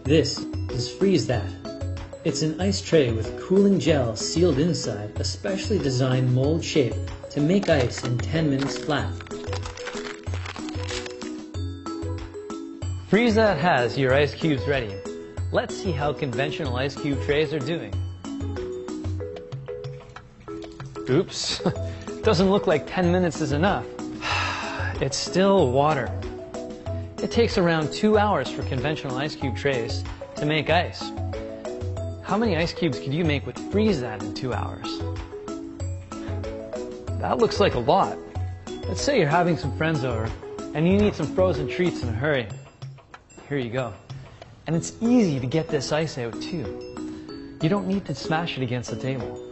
This is Freeze That. It's an ice tray with cooling gel sealed inside a specially designed mold shape to make ice in 10 minutes flat. Freeze That has your ice cubes ready. Let's see how conventional ice cube trays are doing. Oops, doesn't look like 10 minutes is enough. It's still water. It takes around 2 hours for conventional ice cube trays to make ice. How many ice cubes could you make with Freeze That in 2 hours? That looks like a lot. Let's say you're having some friends over and you need some frozen treats in a hurry. Here you go. And it's easy to get this ice out too. You don't need to smash it against the table.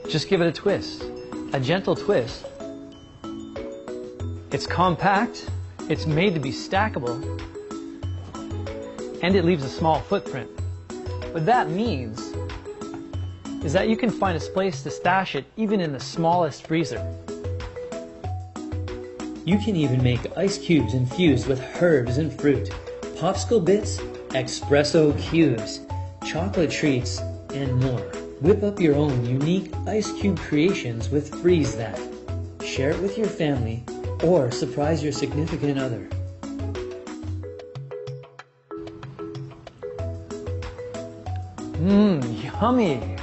Just give it a twist, a gentle twist. It's compact, it's made to be stackable, and it leaves a small footprint. What that means is that you can find a place to stash it even in the smallest freezer. You can even make ice cubes infused with herbs and fruit, popsicle bits, espresso cubes, chocolate treats, and more. Whip up your own unique ice cube creations with Freeze That. Share it with your family or surprise your significant other. Yummy!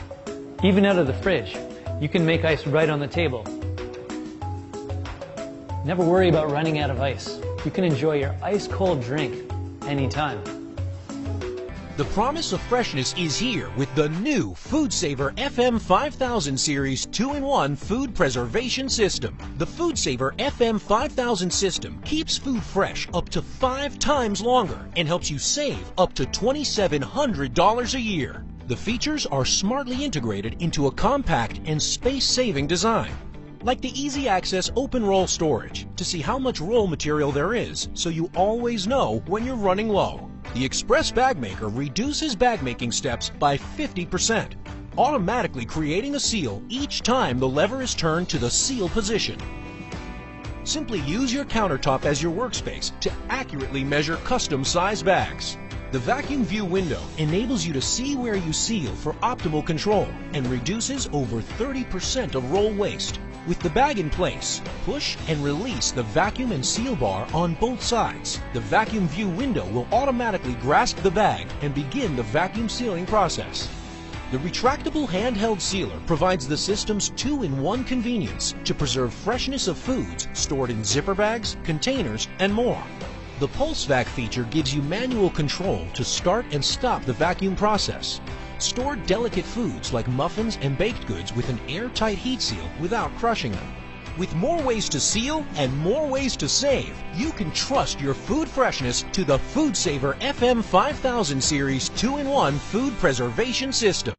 Even out of the fridge, you can make ice right on the table. Never worry about running out of ice. You can enjoy your ice-cold drink anytime. The promise of freshness is here with the new Food Saver FM 5000 Series 2-in-1 Food Preservation System. The Food Saver FM 5000 system keeps food fresh up to 5 times longer and helps you save up to $2,700 a year. The features are smartly integrated into a compact and space-saving design. Like the easy access open roll storage to see how much roll material there is so you always know when you're running low. The Express Bag Maker reduces bag making steps by 50%, automatically creating a seal each time the lever is turned to the seal position. Simply use your countertop as your workspace to accurately measure custom size bags. The Vacuum View window enables you to see where you seal for optimal control and reduces over 30% of roll waste. With the bag in place, push and release the vacuum and seal bar on both sides. The Vacuum View window will automatically grasp the bag and begin the vacuum sealing process. The retractable handheld sealer provides the system's 2-in-1 convenience to preserve freshness of foods stored in zipper bags, containers, and more. The PulseVac feature gives you manual control to start and stop the vacuum process. Store delicate foods like muffins and baked goods with an airtight heat seal without crushing them. With more ways to seal and more ways to save, you can trust your food freshness to the Food Saver FM 5000 Series 2-in-1 Food Preservation System.